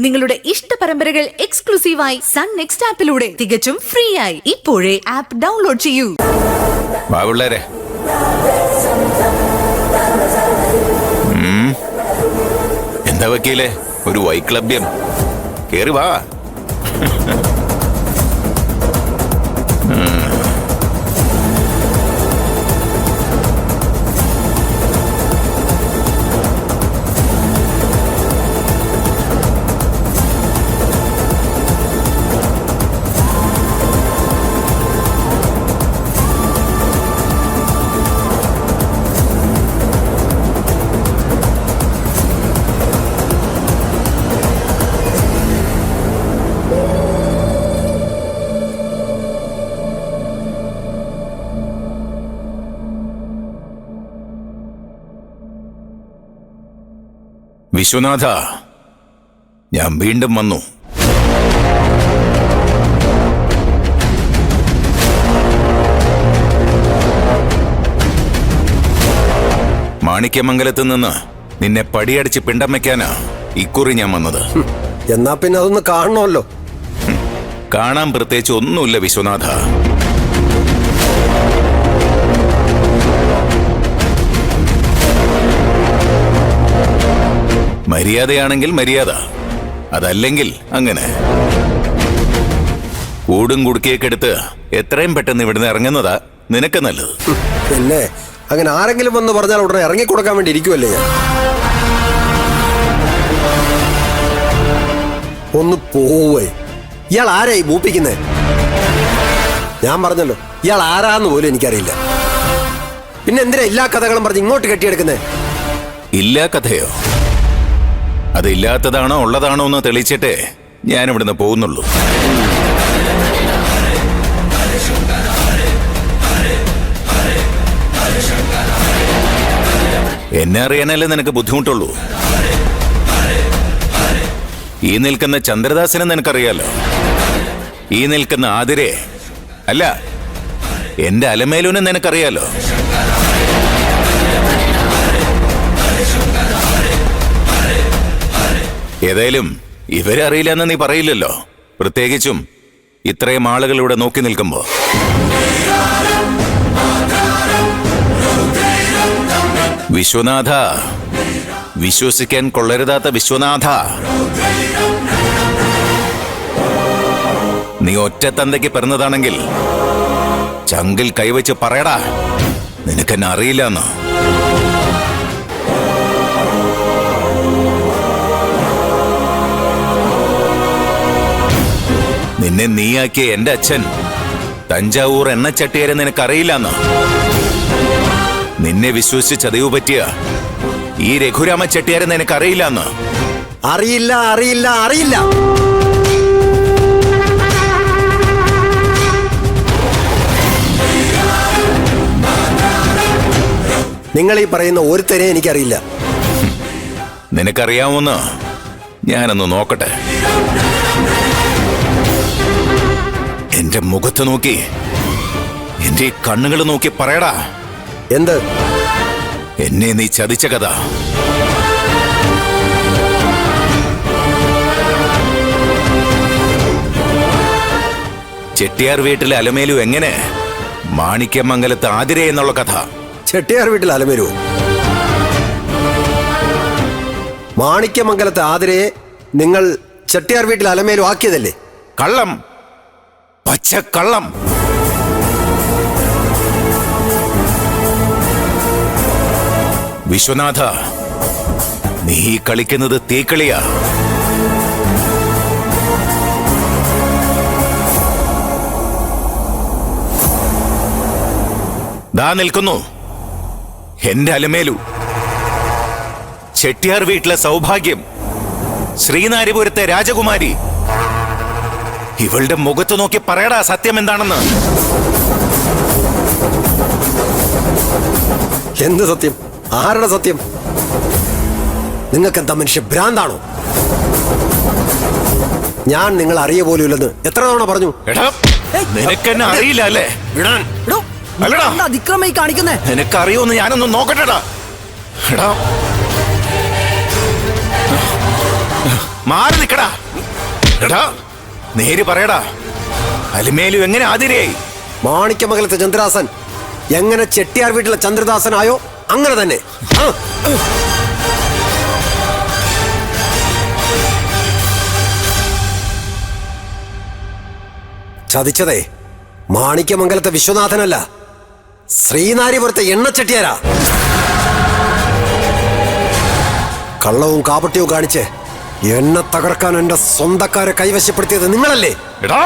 നിങ്ങളുടെ ഇഷ്ട പരമ്പരകൾ എക്സ്ക്ലൂസീവായി സൺ നെക്സ്റ്റ് ആപ്പിലൂടെ തികച്ചും ഫ്രീ ആയി ഇപ്പോഴേ ആപ്പ് ഡൗൺലോഡ് ചെയ്യൂ. എന്താ വക്കീലെ, ഒരു വൈക്ലബ്യം? കേറി വാ. വിശ്വനാഥ, ഞാൻ വീണ്ടും വന്നു. മാണിക്യമംഗലത്ത് നിന്ന് നിന്നെ പടിയടിച്ച് പിണ്ടം വയ്ക്കാനാ ഇക്കുറി ഞാൻ വന്നത്. എന്നാ പിന്നെ അതൊന്ന് കാണണമല്ലോ. കാണാൻ പ്രത്യേകിച്ച് ഒന്നുമില്ല വിശ്വനാഥ. മര്യാദയാണെങ്കിൽ മര്യാദ, അതല്ലെങ്കിൽ അങ്ങനെ. കൂടും കുടുക്കിയൊക്കെ എടുത്ത് എത്രയും പെട്ടെന്ന് ഇവിടുന്ന് ഇറങ്ങുന്നതാ നിനക്ക് നല്ലത്. പിന്നെ അങ്ങനെ ആരെങ്കിലും വന്ന് പറഞ്ഞാൽ ഉടനെ ഇറങ്ങിക്കൊടുക്കാൻ വേണ്ടി ഇരിക്കുമല്ലേ ഞാൻ. ഒന്ന് പോവേ. ഇയാൾ ആരായി മൂപ്പിക്കുന്നേ? ഞാൻ പറഞ്ഞല്ലോ, ഇയാൾ ആരാന്ന് പോലും എനിക്കറിയില്ല. പിന്നെ എന്തിനാ എല്ലാ കഥകളും പറഞ്ഞ് ഇങ്ങോട്ട് കെട്ടിയെടുക്കുന്നേ? ഇല്ലാ കഥയോ? അത് ഇല്ലാത്തതാണോ ഉള്ളതാണോ എന്ന് തെളിയിച്ചിട്ടേ ഞാൻ ഇവിടുന്ന് പോകുന്നുള്ളൂ. എന്നെ അറിയാനല്ലേ നിനക്ക് ബുദ്ധിമുട്ടുള്ളൂ. ഈ നിൽക്കുന്ന ചന്ദ്രദാസിനെ നിനക്കറിയാലോ. ഈ നിൽക്കുന്ന ആതിരെ, അല്ല എന്റെ അലമേലുനെ നിനക്കറിയാലോ. ഏതായാലും ഇവരെ അറിയില്ലെന്ന് നീ പറയില്ലല്ലോ, പ്രത്യേകിച്ചും ഇത്രയും ആളുകൾ ഇവിടെ നോക്കി നിൽക്കുമ്പോ. വിശ്വനാഥ, വിശ്വസിക്കാൻ കൊള്ളരുതാത്ത വിശ്വനാഥ, നീ ഒറ്റ തന്തയ്ക്ക് പിറന്നതാണെങ്കിൽ ചങ്കിൽ കൈവച്ച് പറയടാ, നിനക്കെന്നെ അറിയില്ലെന്ന്. നിന്നെ നീയാക്കിയ എന്റെ അച്ഛൻ തഞ്ചാവൂർ എണ്ണച്ചട്ടിയാരെ നിനക്കറിയില്ലെന്ന്. നിന്നെ വിശ്വസിച്ച് ചതിവ് പറ്റിയ ഈ രഘുരാമ ചെട്ടിയാരെ നിനക്കറിയില്ലെന്ന്. അറിയില്ല, അറിയില്ല, അറിയില്ല. നിങ്ങൾ ഈ പറയുന്ന ഒരുത്തരെ എനിക്കറിയില്ല. നിനക്കറിയാവുന്ന ഞാനൊന്ന് നോക്കട്ടെ. എന്റെ മുഖത്ത് നോക്കി, എന്റെ കണ്ണുകൾ നോക്കി പറയടാ. എന്ത്? എന്നെ നീ ചതിച്ച കഥ. ചെട്ടിയാർ വീട്ടിലെ അലമേലു എങ്ങനെ മാണിക്യമംഗലത്ത് ആതിരെ എന്നുള്ള കഥ. ചെട്ടിയാർ വീട്ടിൽ അലമേലു? മാണിക്യമംഗലത്തെ ആതിരയെ നിങ്ങൾ ചെട്ടിയാർ വീട്ടിൽ അലമേലു ആക്കിയതല്ലേ? കള്ളം, പച്ചക്കള്ളം. വിശ്വനാഥ, നീ കളിക്കുന്നത് തീക്കളിയാ. ദാ നിൽക്കുന്നു എന്റെ അലമേലു, ചെട്ടിയാർ വീട്ടിലെ സൗഭാഗ്യം, ശ്രീനാരിപുരത്തെ രാജകുമാരി. ഇവളുടെ മുഖത്ത് നോക്കി പറയടാ സത്യം എന്താണെന്ന്. എന്ത് സത്യം? ആരുടെ സത്യം? നിങ്ങൾക്കെന്താ മനുഷ്യ ഭ്രാന്താണോ? ഞാൻ നിങ്ങൾ അറിയ പോലുമില്ലെന്ന് എത്ര തവണ പറഞ്ഞു? നിനക്കെന്നെ അറിയില്ല അല്ലേ? അതിക്രമമായി കാണിക്കുന്നേ. നിനക്കറിയോന്ന് ഞാനൊന്ന് നോക്കട്ടെടാ. എടാ മാറി നിക്കടാ. എടാ നേര് പറയടാ, അലിമേലു എങ്ങനെ ആതിരയായി? മാണിക്യമംഗലത്തെ ചന്ദ്രദാസൻ എങ്ങനെ ചെട്ടിയാർ വീട്ടിലെ ചന്ദ്രദാസനായോ അങ്ങനെ തന്നെ. ചതിച്ചതേ മാണിക്യമംഗലത്തെ വിശ്വനാഥനല്ല, ശ്രീനാരിപുരത്തെ എണ്ണച്ചെട്ടിയാരാ. കള്ളവും കാപട്യവും കാണിച്ച് എന്നെ തകർക്കാൻ എന്റെ സ്വന്തക്കാരെ കൈവശപ്പെടുത്തിയത് നിങ്ങളല്ലേ? എടാ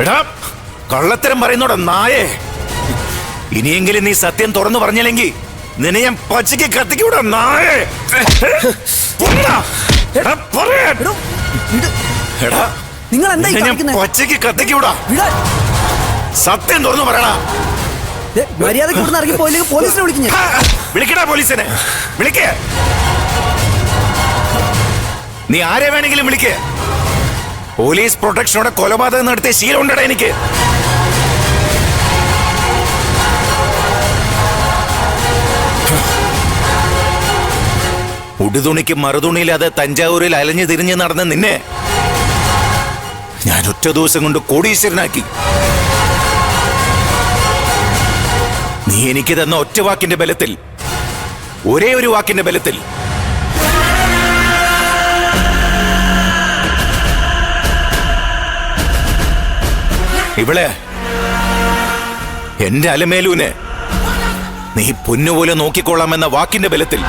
എടാ കള്ളത്തരം പറയുന്നോടാ നായേ. ഇനിയെങ്കിലും നീ സത്യം തുറന്നു പറഞ്ഞില്ലെങ്കിൽ നിന്നെ ഞാൻ പച്ചയ്ക്ക് കത്തിക്കൂടാ നായേ. നിങ്ങൾ എന്താ ഈ ഞാൻ കാണിക്കുന്നെ? പച്ചയ്ക്ക് കത്തിക്കൂടാ. വിടാൻ. സത്യം തുറന്നു പറയടാ. ദേ, മര്യാദയ്ക്ക് ഇവിടുന്ന് ഇറങ്ങി പോയില്ലെങ്കിൽ പോലീസിനെ വിളിക്കും ഞാൻ. വിളിക്കടാ പോലീസിനെ, വിളിക്കേ. നീ ആരെ വേണമെങ്കിലും വിളിക്കേ. പോലീസ് പ്രൊട്ടക്ഷനോടെ കൊലപാതകം നടത്തിയ ശീലം ഉണ്ടടാ എനിക്ക്. ഉടുതുണിക്ക് മറുതുണിയില്ലാതെ തഞ്ചാവൂരിൽ അലഞ്ഞു തിരിഞ്ഞ് നടന്ന നിന്നെ ഞാൻ ഒറ്റ ദിവസം കൊണ്ട് കോടീശ്വരനാക്കി. നീ എനിക്ക് തന്ന ഒറ്റ വാക്കിന്റെ ബലത്തിൽ, ഒരേ ഒരു വാക്കിന്റെ ബലത്തിൽ ഇവളെ, എന്റെ അലമേലുവിനെ നീ പൊന്നുപോലെ നോക്കിക്കൊള്ളാമെന്ന വാക്കിന്റെ ബലത്തിൽ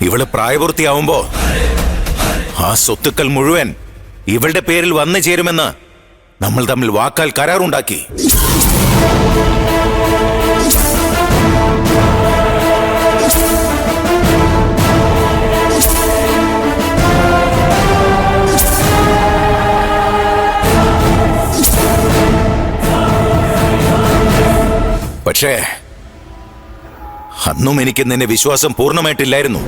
ഇവള് പ്രായപൂർത്തിയാവുമ്പോ ആ സ്വത്തുക്കൾ മുഴുവൻ ഇവളുടെ പേരിൽ വന്നു ചേരുമെന്ന് നമ്മൾ തമ്മിൽ വാക്കാൽ കരാറുണ്ടാക്കി. പക്ഷേ അന്നും എനിക്ക് നിന്നെ വിശ്വാസം പൂർണ്ണമായിട്ടില്ലായിരുന്നു.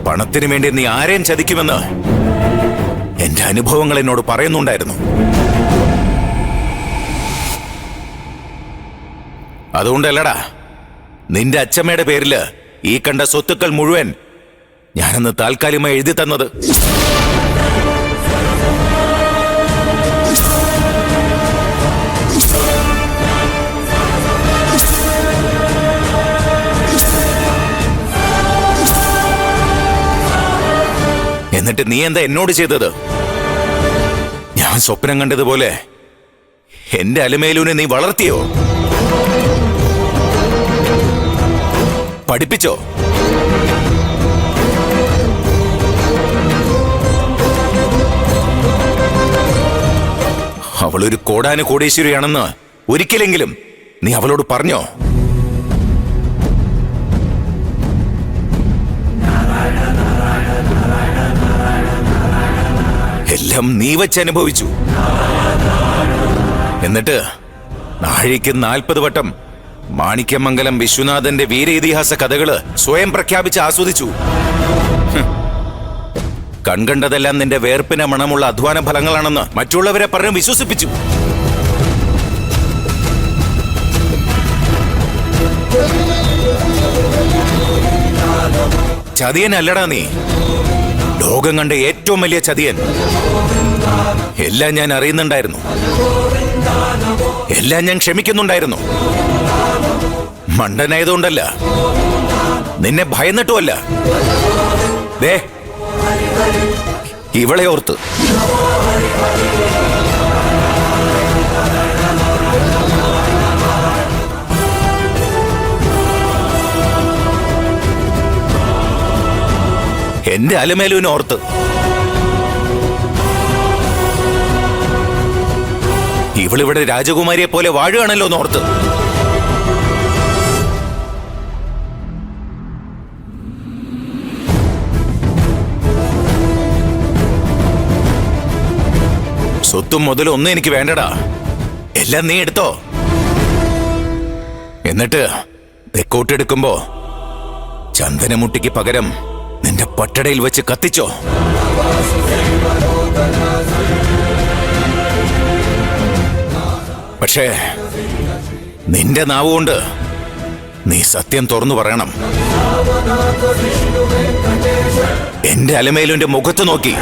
പണത്തിനു വേണ്ടി നീ ആരെയും ചതിക്കുമെന്ന് എന്റെ അനുഭവങ്ങൾ എന്നോട് പറയുന്നുണ്ടായിരുന്നു. അതുകൊണ്ടല്ലടാ നിന്റെ അച്ഛമ്മയുടെ പേരില് ഈ കണ്ട സ്വത്തുക്കൾ മുഴുവൻ ഞാനന്ന് താൽക്കാലികമായി എഴുതി തന്നത്. എന്നിട്ട് നീ എന്താ എന്നോട് ചെയ്തത്? ഞാൻ സ്വപ്നം കണ്ടതുപോലെ എന്റെ അലമേലുവിനെ നീ വളർത്തിയോ? പഠിപ്പിച്ചോ? അവളൊരു കോടാനു കോടീശ്വരിയാണെന്ന് ഒരിക്കലെങ്കിലും നീ അവളോട് പറഞ്ഞോ? എല്ലാം നീ വച്ച് അനുഭവിച്ചു. എന്നിട്ട് നാഴിക്ക് 40 വട്ടം മാണിക്യമംഗലം വിശ്വനാഥന്റെ വീരേതിഹാസ കഥകള് സ്വയം പ്രഖ്യാപിച്ച് ആസ്വദിച്ചു. കൺകണ്ടതെല്ലാം നിന്റെ വേർപ്പിന് മണമുള്ള അധ്വാന ഫലങ്ങളാണെന്ന് മറ്റുള്ളവരെ പറഞ്ഞ് വിശ്വസിപ്പിച്ചു. ചതിയനല്ലടാ നീ, ലോകം കണ്ട ഏറ്റവും വലിയ ചതിയൻ. എല്ലാം ഞാൻ അറിയുന്നുണ്ടായിരുന്നു, എല്ലാം ഞാൻ ക്ഷമിക്കുന്നുണ്ടായിരുന്നു. മണ്ടനായതുകൊണ്ടല്ല, നിന്നെ ഭയന്നിട്ടുമല്ല. ദേ ഇവളെ ഓർത്ത് എന്റെ അലമേലുവിനെ ഓർത്ത് ഇവളിവിടെ രാജകുമാരിയെ പോലെ വാഴുകയാണല്ലോ എന്നോർത്ത്. സ്വത്തും മുതലും ഒന്നും എനിക്ക് വേണ്ടടാ, എല്ലാം നീ എടുത്തോ. എന്നിട്ട് തെക്കോട്ടെടുക്കുമ്പോ ചന്ദനമുട്ടിക്ക് പകരം നിന്റെ പട്ടടയിൽ വെച്ച് കത്തിച്ചോ. പക്ഷേ നിന്റെ നാവുകൊണ്ട് നീ സത്യം തുറന്നു പറയണം. എന്റെ അലമേലുന്റെ മുഖത്ത് നോക്കി